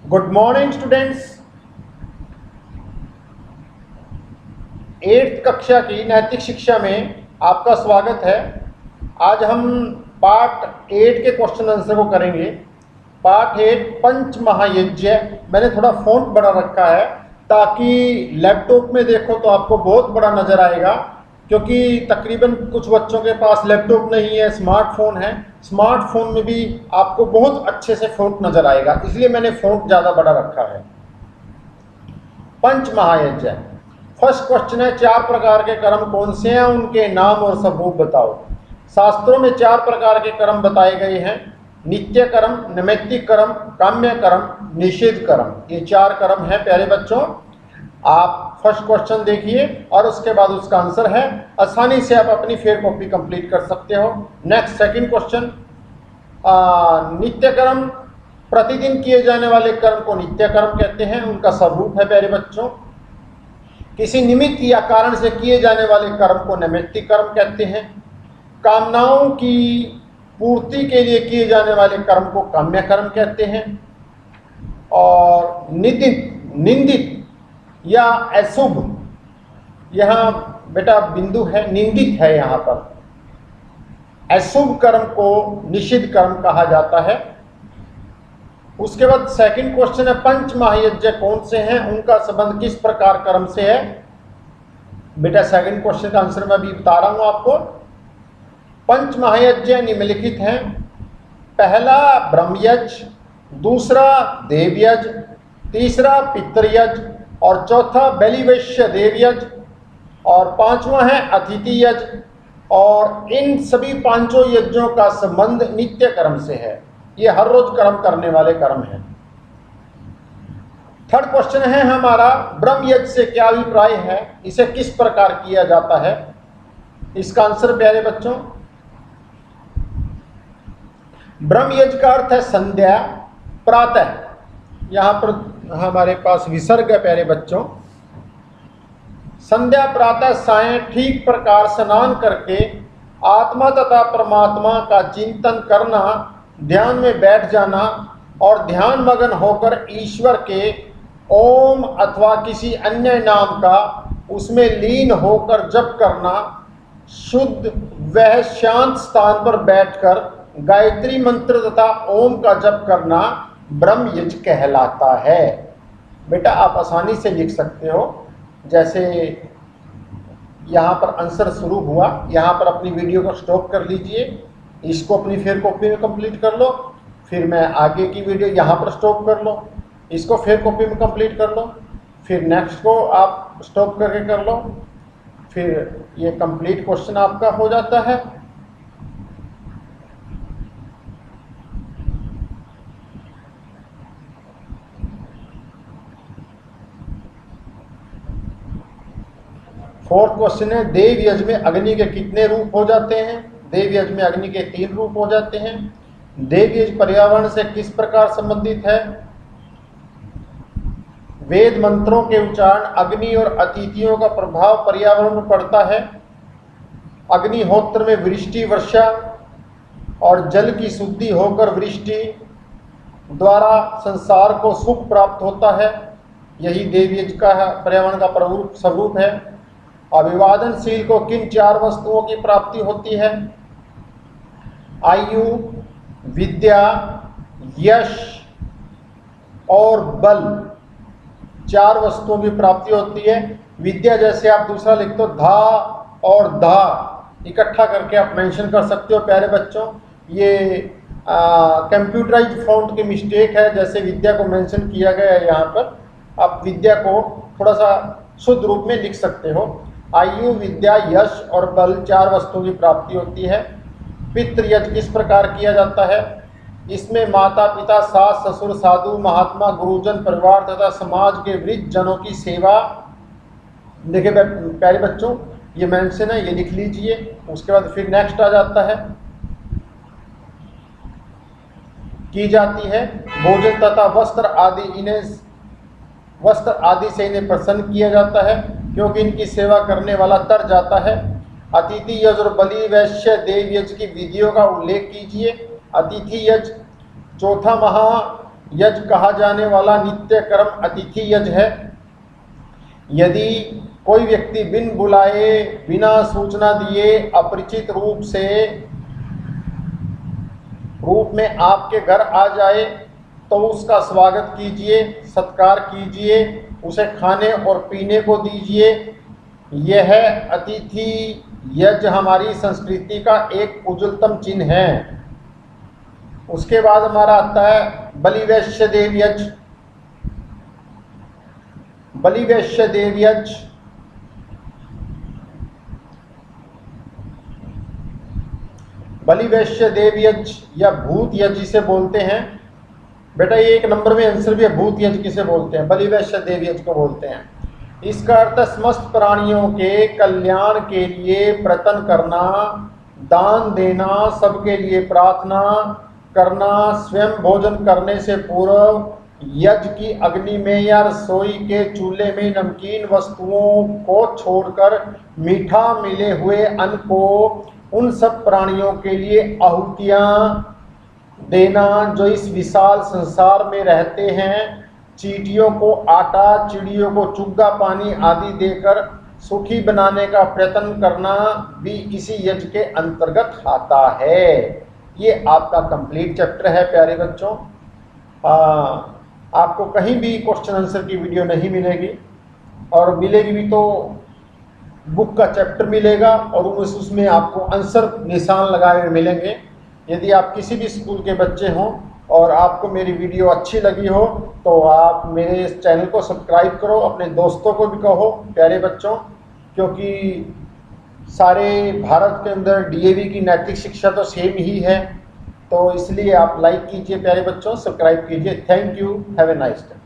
Good morning students. 8th कक्षा की नैतिक शिक्षा में आपका स्वागत है। आज हम पार्ट 8 के क्वेश्चन आंसर को करेंगे। पार्ट 8 पंच महायज्ञ। मैंने थोड़ा फॉन्ट बड़ा रखा है ताकि लैपटॉप में देखो तो आपको बहुत बड़ा नज़र आएगा, क्योंकि तकरीबन कुछ बच्चों के पास लैपटॉप नहीं है, स्मार्टफोन है। स्मार्टफोन में भी आपको बहुत अच्छे से फॉन्ट नज़र आएगा, इसलिए मैंने फॉन्ट ज़्यादा बड़ा रखा है। पंच महायज्ञ। फर्स्ट क्वेश्चन है, 4 प्रकार के कर्म कौन से हैं, उनके नाम और सबूत बताओ। शास्त्रों में 4 प्रकार के कर्म बताए गए हैं: नित्य कर्म, नैमित्तिक कर्म, काम्य कर्म, निषिद्ध कर्म। ये 4 कर्म हैं प्यारे बच्चों। आप फर्स्ट क्वेश्चन देखिए और उसके बाद उसका आंसर है। आसानी से आप अपनी फेयर कॉपी कंप्लीट कर सकते हो। नेक्स्ट सेकंड क्वेश्चन, नित्य कर्म, प्रतिदिन किए जाने वाले कर्म को नित्य कर्म कहते हैं, उनका स्वरूप है प्यारे बच्चों। किसी निमित्त या कारण से किए जाने वाले कर्म को नैमित्तिक कर्म कहते हैं। कामनाओं की पूर्ति के लिए किए जाने वाले कर्म को काम्य कर्म कहते हैं। और निंदित या अशुभ, यहाँ बेटा बिंदु है, निंदित है यहाँ पर, अशुभ कर्म को निषिद्ध कर्म कहा जाता है। उसके बाद सेकंड क्वेश्चन है, पंच महायज्ञ कौन से हैं, उनका संबंध किस प्रकार कर्म से है। बेटा सेकंड क्वेश्चन का आंसर मैं अभी बता रहा हूं आपको। पंच महायज्ञ निम्नलिखित हैं: पहला ब्रह्मयज्ञ, दूसरा देवयज्ञ, तीसरा पितृयज्ञ और चौथा बलिवैश्य देवयज्ञ और पांचवा है अतिथि यज्ञ। और इन सभी पांचों यज्ञों का संबंध नित्य कर्म से है। ये हर रोज कर्म करने वाले कर्म हैं। थर्ड क्वेश्चन है हमारा, ब्रह्म यज्ञ से क्या अभिप्राय है, इसे किस प्रकार किया जाता है। इसका आंसर प्यारे बच्चों, ब्रह्म यज्ञ का अर्थ है संध्या प्रातः। यहां पर हमारे पास विसर्ग है प्यारे बच्चों। संध्या प्रातः सायं ठीक प्रकार स्नान करके आत्मा तथा परमात्मा का चिंतन करना, ध्यान में बैठ जाना और ध्यान मग्न होकर ईश्वर के ओम अथवा किसी अन्य नाम का उसमें लीन होकर जप करना, शुद्ध वह शांत स्थान पर बैठकर गायत्री मंत्र तथा ओम का जप करना ब्रह्म यज्ञ कहलाता है। बेटा आप आसानी से लिख सकते हो। जैसे यहाँ पर आंसर शुरू हुआ, यहाँ पर अपनी वीडियो को स्टॉप कर लीजिए, इसको अपनी फेयर कॉपी में कंप्लीट कर लो, फिर मैं आगे की वीडियो यहाँ पर स्टॉप कर लो, इसको फेयर कॉपी में कंप्लीट कर लो, फिर नेक्स्ट को आप स्टॉप करके कर लो, फिर ये कंप्लीट क्वेश्चन आपका हो जाता है। फोर्थ क्वेश्चन है, देव यज्ञ में अग्नि के कितने रूप हो जाते हैं। देव यज्ञ में अग्नि के 3 रूप हो जाते हैं। देव यज्ञ पर्यावरण से किस प्रकार संबंधित है। वेद मंत्रों के उच्चारण, अग्नि और अतिथियों का प्रभाव पर्यावरण में पड़ता है। अग्निहोत्र में वृष्टि वर्षा और जल की शुद्धि होकर वृष्टि द्वारा संसार को सुख प्राप्त होता है। यही देव यज्ञ का पर्यावरण का स्वरूप है। अभिवादनशील को किन 4 वस्तुओं की प्राप्ति होती है। आयु, विद्या, यश और बल, 4 वस्तुओं की प्राप्ति होती है। विद्या जैसे आप दूसरा लिखते हो, धा और धा इकट्ठा करके आप मेंशन कर सकते हो प्यारे बच्चों। ये कंप्यूटराइज्ड फॉन्ट की मिस्टेक है, जैसे विद्या को मेंशन किया गया है यहाँ पर, आप विद्या को थोड़ा सा शुद्ध रूप में लिख सकते हो। आयु, विद्या, यश और बल 4 वस्तुओं की प्राप्ति होती है। पितृयज्ञ किस प्रकार किया जाता है। इसमें माता पिता, सास ससुर, साधु महात्मा, गुरुजन, परिवार तथा समाज के वृद्ध जनों की सेवा, देखिए प्यारे बच्चों ये मेंशन है, ये लिख लीजिए। उसके बाद फिर नेक्स्ट आ जाता है, की जाती है। भोजन तथा वस्त्र आदि से इन्हें प्रसन्न किया जाता है, क्योंकि इनकी सेवा करने वाला तर जाता है। अतिथि यज्ञ और बलि वैश्य देव यज्ञ की विधियों का उल्लेख कीजिए। अतिथि यज्ञ, चौथा यज कहा जाने वाला नित्य कर्म अतिथि यज है। यदि कोई व्यक्ति बिन बुलाए, बिना सूचना दिए, अपरिचित रूप में आपके घर आ जाए तो उसका स्वागत कीजिए, सत्कार कीजिए, उसे खाने और पीने को दीजिए। यह अतिथि यज हमारी संस्कृति का एक उज्ज्वलतम चिन्ह है। उसके बाद हमारा आता है बलिवैश्य देव यज। बलिवैश्य देव यज बलिवैश्य देव यज या भूत यज जिसे बोलते हैं। बेटा ये एक नंबर में आंसर भी है, भूत यज किसे बोलते हैं? बलिवैश्य देव यज को बोलते हैं। इसका अर्थ समस्त प्राणियों के कल्याण के लिए प्रयत्न करना, दान देना, सबके लिए प्रार्थना करना, स्वयं भोजन करने से पूर्व यज्ञ की अग्नि में या रसोई के चूल्हे में नमकीन वस्तुओं को छोड़कर मीठा मिले हुए अन्न को उन सब प्राणियों के लिए आहुतियाँ देना जो इस विशाल संसार में रहते हैं। चींटियों को आटा, चिड़ियों को चुग्गा पानी आदि देकर सुखी बनाने का प्रयत्न करना भी इसी यज्ञ के अंतर्गत आता है। ये आपका कंप्लीट चैप्टर है प्यारे बच्चों। आपको कहीं भी क्वेश्चन आंसर की वीडियो नहीं मिलेगी, और मिलेगी भी तो बुक का चैप्टर मिलेगा और उसमें आपको आंसर निशान लगाए हुए मिलेंगे। यदि आप किसी भी स्कूल के बच्चे हों और आपको मेरी वीडियो अच्छी लगी हो तो आप मेरे इस चैनल को सब्सक्राइब करो, अपने दोस्तों को भी कहो प्यारे बच्चों, क्योंकि सारे भारत के अंदर डीएवी की नैतिक शिक्षा तो सेम ही है। तो इसलिए आप लाइक कीजिए प्यारे बच्चों, सब्सक्राइब कीजिए। Thank you, have a nice day.